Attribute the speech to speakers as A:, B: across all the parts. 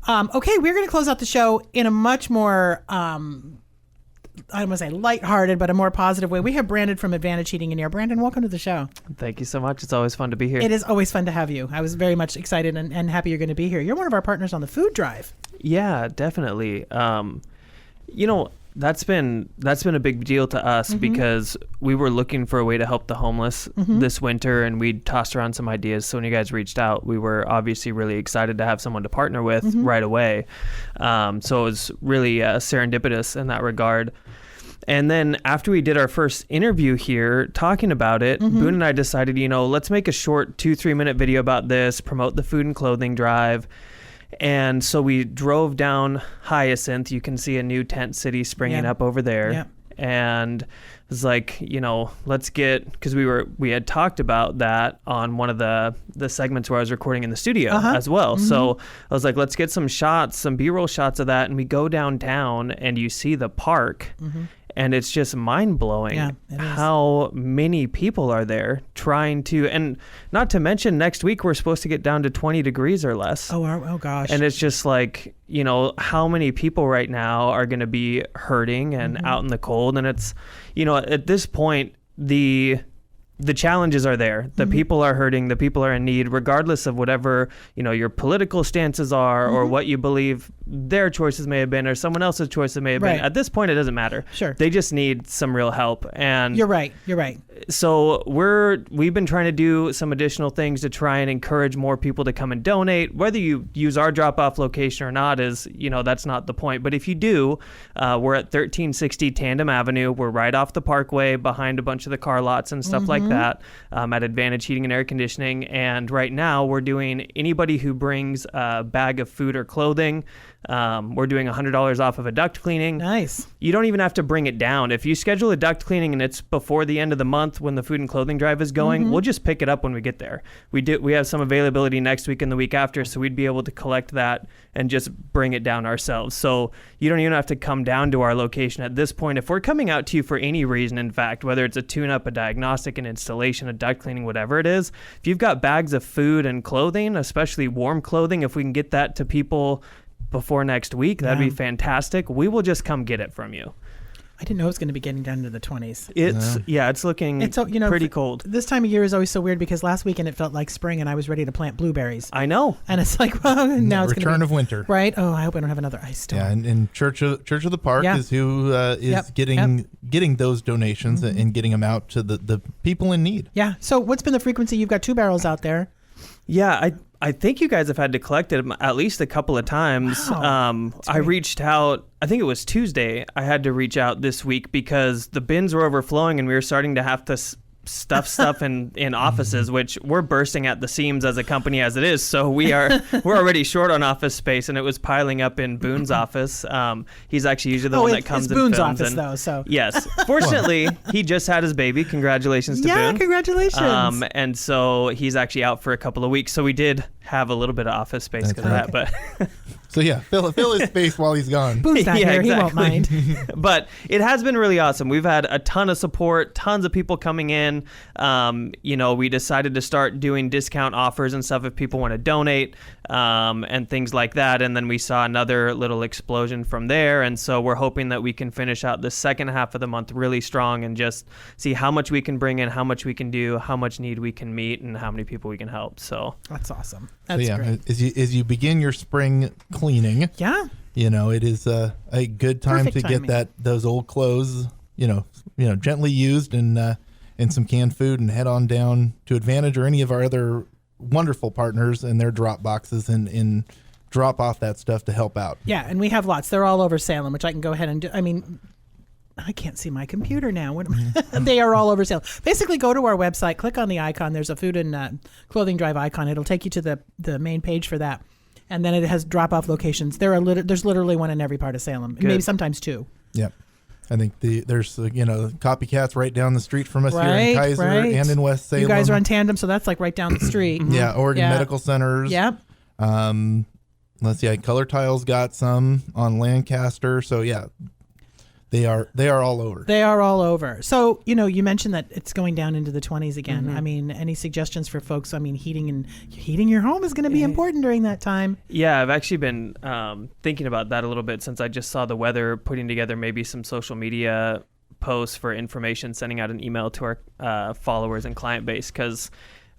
A: Okay, we're going to close out the show in a much more, I don't want to say lighthearted, but a more positive way. We have Brandon from Advantage Heating and Air. Brandon, welcome to the show.
B: Thank you so much. It's always fun to be here.
A: It is always fun to have you. I was very much excited and happy you're going to be here. You're one of our partners on the food drive.
B: Yeah, definitely. That's been a big deal to us because we were looking for a way to help the homeless this winter, and we tossed around some ideas. So when you guys reached out, we were obviously really excited to have someone to partner with right away. So it was really serendipitous in that regard. And then after we did our first interview here talking about it, Boone and I decided, let's make a short 2-3 minute video about this, promote the food and clothing drive. And so we drove down Hyacinth. You can see a new tent city springing up over there. Yeah. And it was like, let's because we had talked about that on one of the segments where I was recording in the studio as well. So I was like, let's get some shots, some B-roll shots of that. And we go downtown and you see the park. And it's just mind-blowing how many people are there trying to, and not to mention next week we're supposed to get down to 20 degrees or less. Oh gosh. And it's just like, how many people right now are going to be hurting and out in the cold. And it's, at this point, the challenges are there. The people are hurting. The people are in need, regardless of whatever, your political stances are or what you believe their choices may have been or someone else's choices may have been. At this point, it doesn't matter. Sure. They just need some real help. And
A: You're right.
B: So we've been trying to do some additional things to try and encourage more people to come and donate. Whether you use our drop-off location or not is, that's not the point. But if you do, we're at 1360 Tandem Avenue. We're right off the Parkway behind a bunch of the car lots and stuff like that at Advantage Heating and Air Conditioning. And right now we're doing anybody who brings a bag of food or clothing, we're doing $100 off of a duct cleaning.
A: Nice.
B: You don't even have to bring it down. If you schedule a duct cleaning and it's before the end of the month when the food and clothing drive is going, we'll just pick it up when we get there. We have some availability next week and the week after, so we'd be able to collect that and just bring it down ourselves. So you don't even have to come down to our location at this point. If we're coming out to you for any reason, in fact, whether it's a tune-up, a diagnostic, an installation, a duct cleaning, whatever it is, if you've got bags of food and clothing, especially warm clothing, if we can get that to people before next week, that'd be fantastic. We will just come get it from you.
A: I didn't know it was going to be getting down into the 20s.
B: It's looking pretty cold.
A: This time of year is always so weird because last weekend it felt like spring and I was ready to plant blueberries.
B: I know.
A: And it's like, well, now it's going to be
C: return of winter.
A: Right? Oh, I hope I don't have another ice storm.
C: Yeah, and Church of the Park is who is getting those donations and getting them out to the people in need.
A: Yeah. So what's been the frequency? You've got 2 barrels out there.
B: Yeah, I think you guys have had to collect it at least a couple of times. Wow. I reached out, I think it was Tuesday, I had to reach out this week because the bins were overflowing and we were starting to have to stuff in offices, which we're bursting at the seams as a company as it is. So we're already short on office space, and it was piling up in Boone's office. He's actually usually the one that comes
A: it's
B: and
A: Boone's
B: films.
A: Office, though. So
B: yes, fortunately, he just had his baby. Congratulations to Boone.
A: Yeah, congratulations.
B: And so he's actually out for a couple of weeks. So we did have a little bit of office space because of that, but.
C: So yeah, fill his space while he's gone.
A: Boone's not here. Exactly. He won't mind.
B: But it has been really awesome. We've had a ton of support, tons of people coming in. We decided to start doing discount offers and stuff if people want to donate and things like that. And then we saw another little explosion from there. And so we're hoping that we can finish out the second half of the month really strong and just see how much we can bring in, how much we can do, how much need we can meet, and how many people we can help. So
A: that's awesome. That's great.
C: As you begin your spring cleaning, it is a good time to get those old clothes, gently used and some canned food, and head on down to Advantage or any of our other wonderful partners and their drop boxes and drop off that stuff to help out.
A: Yeah, and we have lots. They're all over Salem, which I can go ahead and do. I mean, I can't see my computer now. They are all over Salem. Basically, go to our website, click on the icon. There's a food and clothing drive icon. It'll take you to the main page for that. And then it has drop-off locations. There's literally one in every part of Salem, maybe sometimes 2.
C: Yep. I think there's copycats right down the street from us here in Keizer and in West Salem.
A: You guys are on Tandem, so that's like right down the street.
C: Yeah, Oregon Medical Centers.
A: Yep.
C: Let's see, Color Tile's got some on Lancaster. So yeah, They are all over.
A: They are all over. So, you mentioned that it's going down into the 20s again.
B: Mm-hmm.
A: I mean, any suggestions for folks? I mean, heating your home is going to be important during that time.
B: Yeah, I've actually been thinking about that a little bit since I just saw the weather, putting together maybe some social media posts for information, sending out an email to our followers and client base, because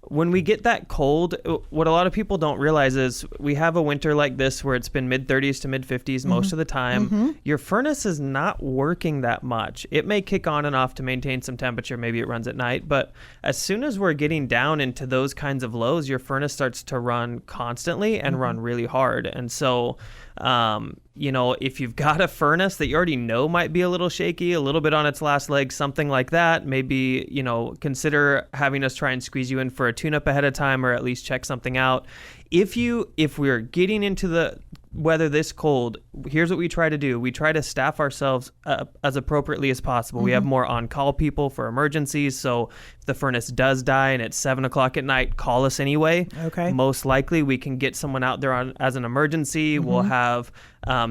B: when we get that cold, what a lot of people don't realize is we have a winter like this where it's been mid-30s to mid-50s most of the time. Your furnace is not working that much. It may kick on and off to maintain some temperature. Maybe it runs at night. But as soon as we're getting down into those kinds of lows, your furnace starts to run constantly and run really hard. And so, if you've got a furnace that you already know might be a little shaky, a little bit on its last leg, something like that, maybe, consider having us try and squeeze you in for a tune-up ahead of time, or at least check something out. If we're getting into the weather this cold, here's what we try to do. We try to staff ourselves as appropriately as possible. We have more on-call people for emergencies. So if the furnace does die and it's 7 o'clock at night, call us anyway.
A: Okay.
B: Most likely we can get someone out there as an emergency. We'll have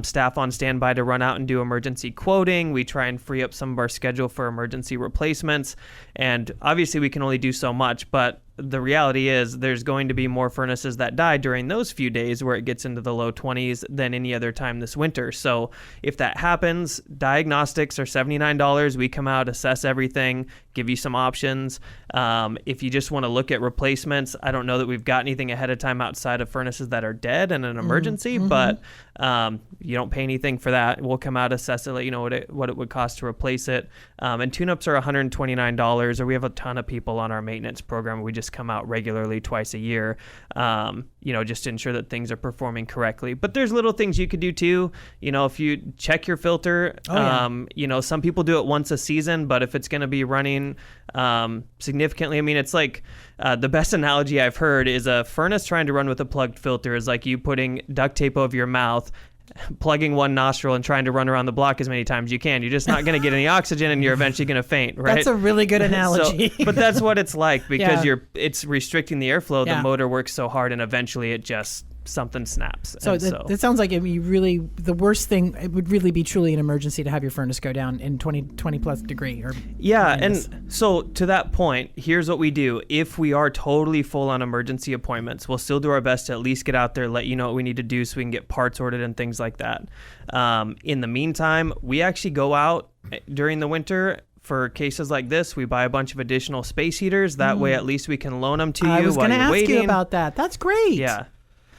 B: staff on standby to run out and do emergency quoting. We try and free up some of our schedule for emergency replacements. And obviously we can only do so much, but the reality is there's going to be more furnaces that die during those few days where it gets into the low 20s than any other time this winter. So if that happens, diagnostics are $79. We come out, assess everything, give you some options. If you just want to look at replacements, I don't know that we've got anything ahead of time outside of furnaces that are dead and an emergency, but you don't pay anything for that. We'll come out, assess it, let you know what it would cost to replace it. And tune-ups are $129, or we have a ton of people on our maintenance program. We just come out regularly twice a year, just to ensure that things are performing correctly. But there's little things you could do too. If you check your filter, some people do it once a season, but if it's going to be running significantly, I mean, it's like the best analogy I've heard is a furnace trying to run with a plugged filter is like you putting duct tape over your mouth, plugging one nostril and trying to run around the block as many times as you can. You're just not going to get any oxygen and you're eventually going to faint, right?
A: That's a really good analogy.
B: But that's what it's like because it's restricting the airflow. The motor works so hard and eventually it just something snaps.
A: So it sounds like the worst thing, it would really be truly an emergency to have your furnace go down in 20 plus degree.
B: And so to that point, here's what we do. If we are totally full on emergency appointments, we'll still do our best to at least get out there, let you know what we need to do so we can get parts ordered and things like that. In the meantime, we actually go out during the winter. For cases like this, we buy a bunch of additional space heaters. That way, at least we can loan them to you while you're waiting. I was going to ask you
A: about that. That's great.
B: Yeah.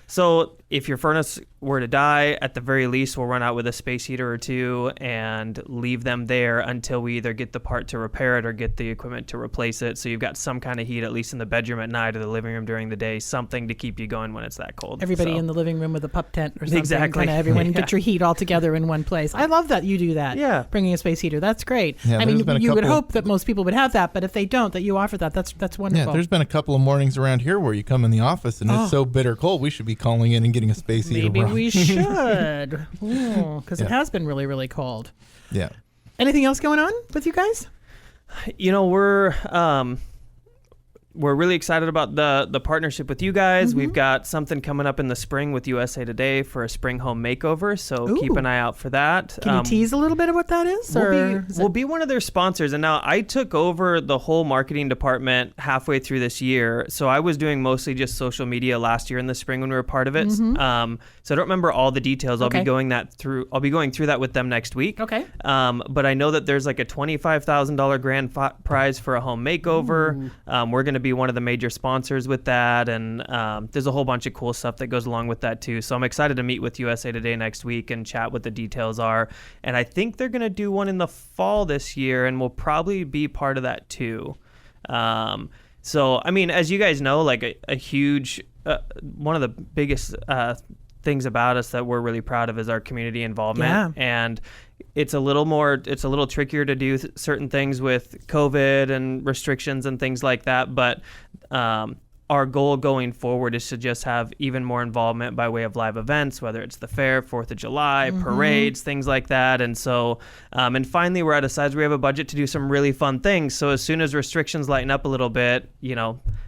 B: So if your furnace were to die, at the very least, we'll run out with a space heater or two and leave them there until we either get the part to repair it or get the equipment to replace it. So you've got some kind of heat, at least in the bedroom at night or the living room during the day, something to keep you going when it's that cold.
A: Everybody in the living room with a pup tent or something.
B: Exactly.
A: Everyone get your heat all together in one place. I love that you do that.
B: Yeah.
A: Bringing a space heater. That's great.
C: Yeah,
A: I mean, you would hope that most people would have that, but if they don't, that you offer that, that's wonderful.
C: Yeah, there's been a couple of mornings around here where you come in the office and it's so bitter cold, we should be calling in and getting a space heater.
A: Maybe we should, because it has been really, really cold.
C: Yeah.
A: Anything else going on with you guys?
B: We're really excited about the partnership with you guys.
A: Mm-hmm.
B: We've got something coming up in the spring with USA Today for a spring home makeover, so keep an eye out for that.
A: Can you tease a little bit of what that is?
B: We'll be one of their sponsors, and now I took over the whole marketing department halfway through this year, so I was doing mostly just social media last year in the spring when we were part of it. Mm-hmm. So I don't remember all the details. I'll be going through that with them next week.
A: Okay.
B: But I know that there's like a $25,000 grand prize for a home makeover. We're going to be one of the major sponsors with that, and there's a whole bunch of cool stuff that goes along with that too. So I'm excited to meet with USA Today next week and chat what the details are. And I think they're going to do one in the fall this year, and we'll probably be part of that too. So I mean, as you guys know, like a huge one of the biggest things about us that we're really proud of is our community involvement. And it's a little trickier to do certain things with COVID and restrictions and things like that. But our goal going forward is to just have even more involvement by way of live events, whether it's the fair, 4th of July, parades, things like that. And so, and finally, we're at a size where we have a budget to do some really fun things. So as soon as restrictions lighten up a little bit,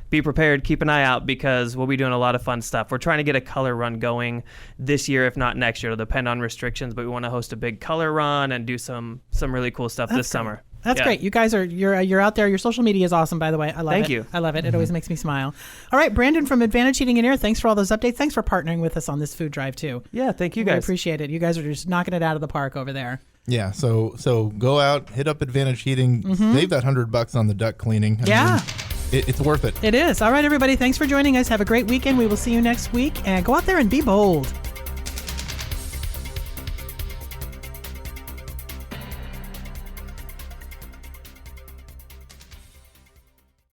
B: be prepared, keep an eye out, because we'll be doing a lot of fun stuff. We're trying to get a color run going this year, if not next year. It'll depend on restrictions, but we want to host a big color run and do some really cool stuff this summer.
A: That's great. You guys you're out there. Your social media is awesome, by the way. I love it.
B: Thank you.
A: I love it. It always makes me smile. All right, Brandon from Advantage Heating and Air, thanks for all those updates. Thanks for partnering with us on this food drive too.
B: Yeah, thank you guys.
A: I appreciate it. You guys are just knocking it out of the park over there.
C: Yeah, so go out, hit up Advantage Heating, save that $100 on the duct cleaning. I mean, it's worth it.
A: It is. All right, everybody. Thanks for joining us. Have a great weekend. We will see you next week, and go out there and be bold.